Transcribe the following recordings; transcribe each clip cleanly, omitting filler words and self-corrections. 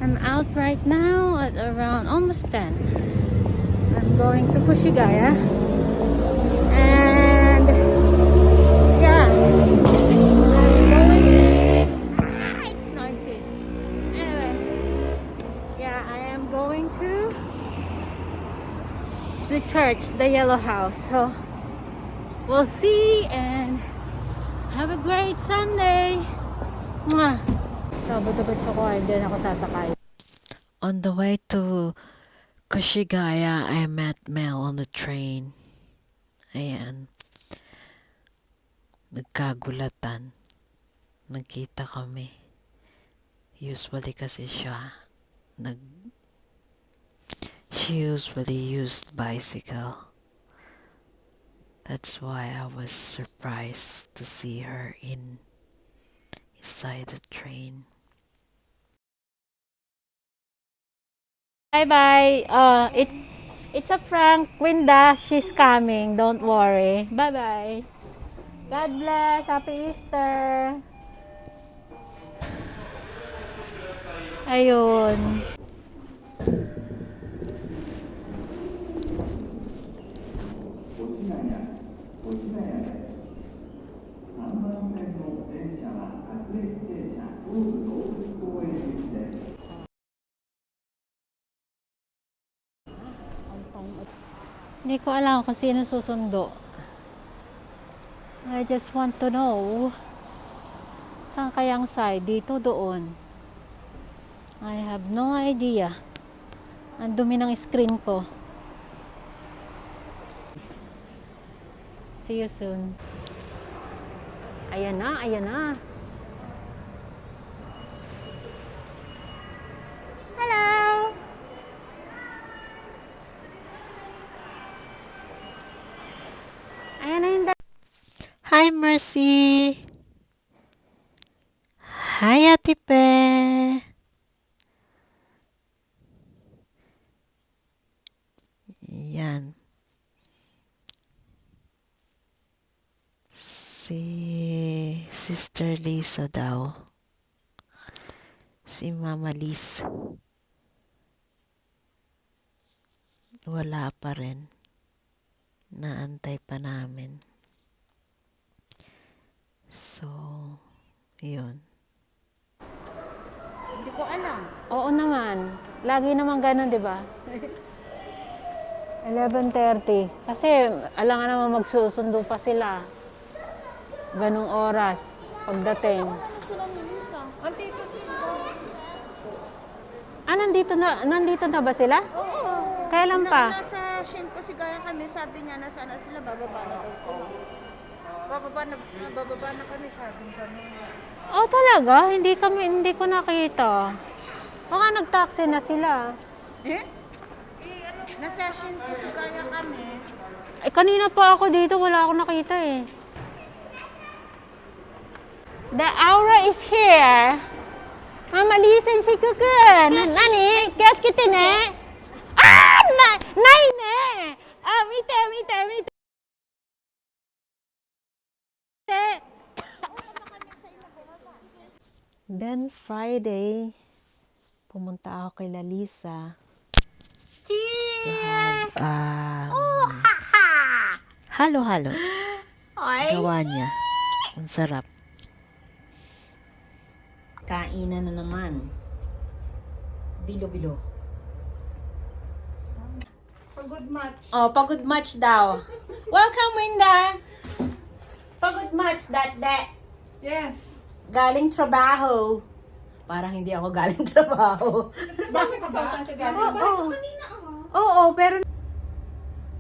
I'm out right now at around almost 10. I'm going to Pushigaya. And yeah, I'm going. It's noisy. Anyway, yeah, I am going to the church, the Yellow House. So we'll see and have a great Sunday. Mwah! Sabado-batso ko, hindi na ako sasakay. On the way to Kushigaya, I met Mel on the train. Ayan. Nagkagulatan. Nagkita kami. Usually kasi she usually used bicycle. That's why I was surprised to see her inside the train. Bye-bye. It's a Frank. Winda, she's coming. Don't worry. Bye-bye. God bless. Happy Easter. Ayun. Hindi ko alam kung sino susundo. I just want to know saan kayang side? Dito, doon. I have no idea. Ang dumi ng screen ko. See you soon. Ayan na, ayan na. Hello! Ayan na yung Hi, Mercy! Hi, Ate Pe! Yan. Si Sister Lisa daw. Si Mama Liz. Wala pa rin. Naantay pa namin. So, yun. Hindi ko alam. Oo naman. Lagi naman ganun, di ba? 11:30. Kasi, alam nga naman magsusundo pa sila. Ganong oras. Pagdating. Ah, nandito na ba sila? Oo. Kailan pa? Nasa Pushigaya kami, sabi niya nasa na sila, bababa na daw sila. Bababa na kami, sabi kami. Oh, talaga? Hindi ko nakita. Baka nag-taxi na sila. Eh? Nasa Pushigaya kami. Eh, kanina pa ako dito. Wala akong nakita eh. The aura is here. Mama, listen, si Kuken. Nani? Qu'est-ce que tu ne? Ah! Nay ne! Ah, mite. Then Friday, pumunta ako kay Lalisa to have halo-halo. Gawa niya. Ang sarap. Kainan na naman. Bilo-bilo. Pagod match. Oh, pagod match daw. Welcome, Winda. Pagod match, that. Yes. Galing trabaho. Parang hindi ako galing trabaho. Bakit ka ba? Saan ka galing? Oo, pero...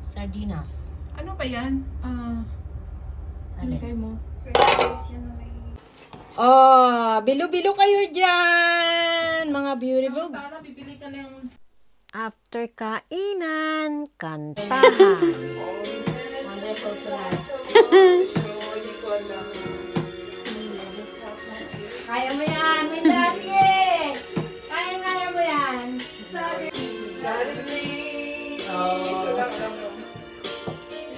Sardinas. Ano ba yan? Ano kayo mo? Oh, bilo-bilo kayo dyan, mga beautiful. Sana bibili ka ng... After kainan, kantahan. Wonderful tonight. Hindi ko alam. Kaya mo yan, Winda, sige! Kaya mo yan. Suddenly, Oh. ito lang alam mo.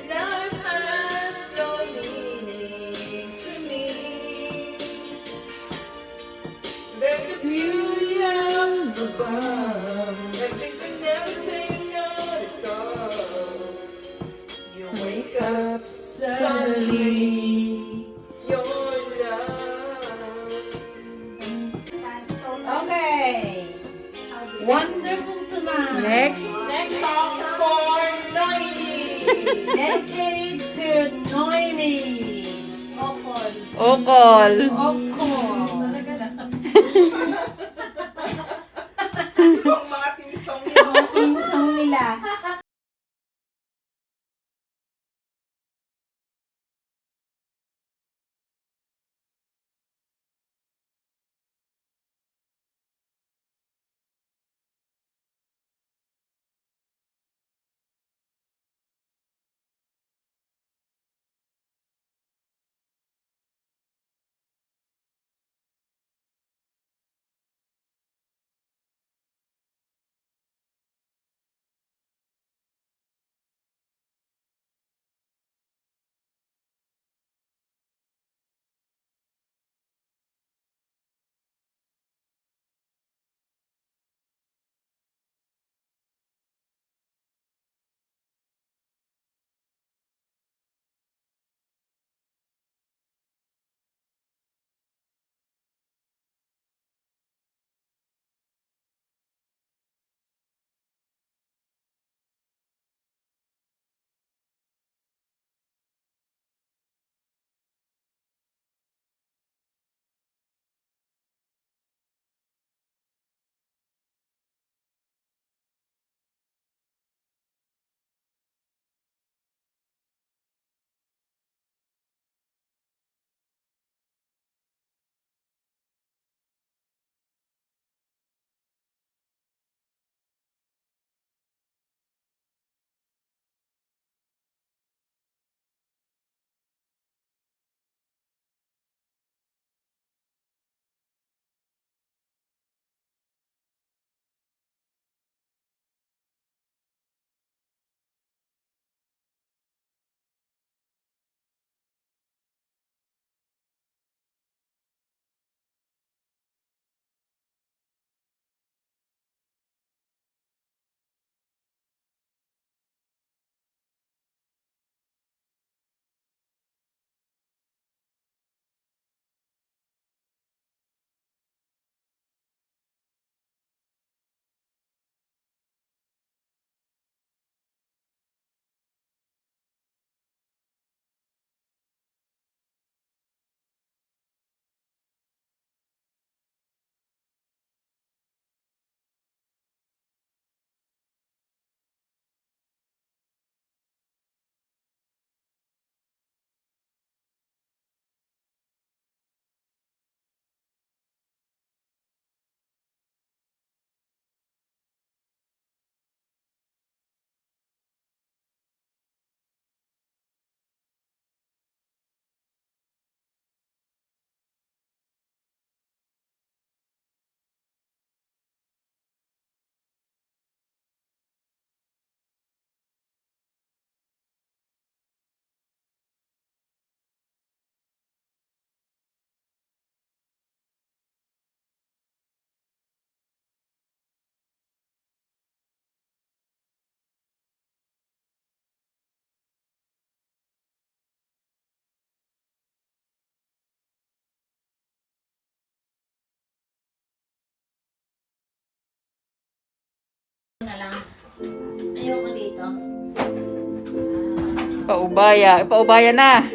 Life has no meaning to me. There's a beauty up above. above. And things we never take notice of. You wake up suddenly. Your love. Okay. Wonderful tonight. Next. Next song is for Noemi. Dedicate to Noemi. Okol. Okol. Ibang mga team song nyo. Yung song nila. Ayoko dito. Paubaya. Paubaya na.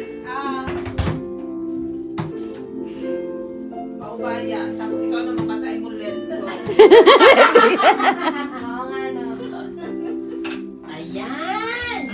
Paubaya. Tapos ikaw na mapatay mo let go. Oo nga, no. Ayan!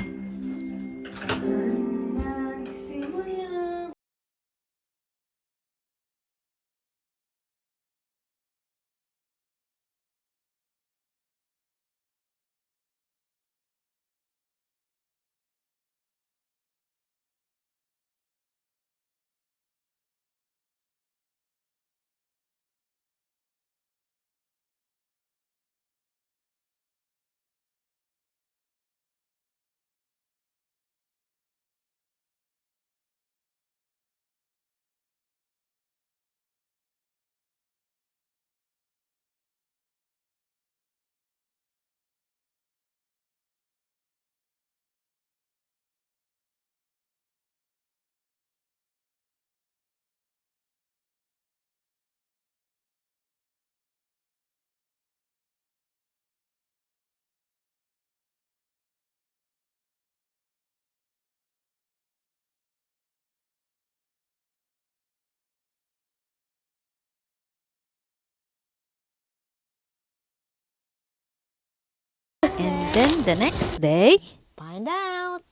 Then the next day, find out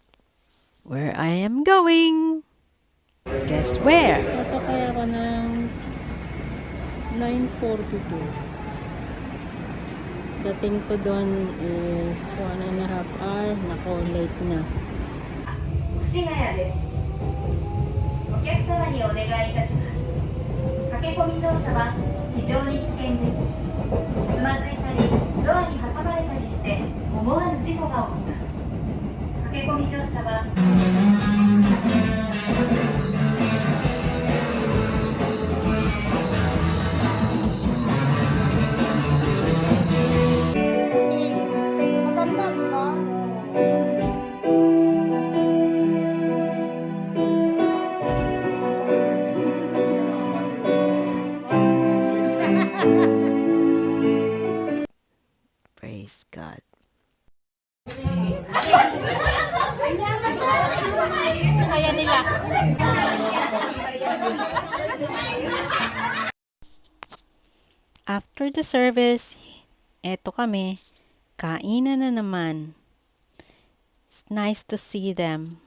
where I am going. Guess where? Sasakay ako ng 9:42. Dating ko doon is 1.5 hour. Nako, late na. 越谷です。お客様にお願いいたします。駆け込み乗車は非常に危険です。つまずいたり、ドアに挟まれたりして思わぬ事故が起きます。駆け込み乗車は Kasi maganda, di ba? Praise God. Saya nila. After the service, eto kami, kainan na naman. It's nice to see them.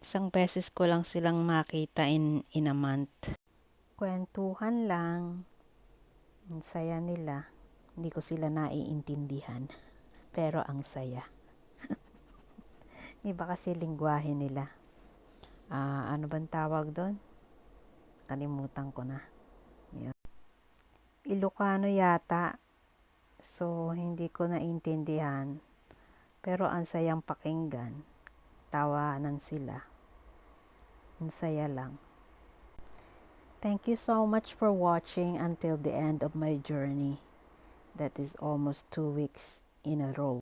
Isang beses ko lang silang makita in a month. Kwentuhan lang. Ang saya nila. Hindi ko sila naiintindihan. Pero ang saya. Iba kasi lingwahe nila. Ano bang tawag doon? Kalimutan ko na. Yun. Ilocano yata. So, hindi ko naintindihan. Pero ang sayang pakinggan. Tawanan sila. Ang saya lang. Thank you so much for watching until the end of my journey. That is almost 2 weeks in a row.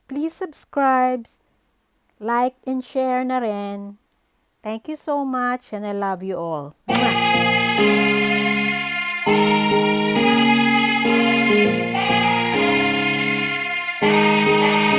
Please subscribe, like, and share na rin. Thank you so much and I love you all. Mwah!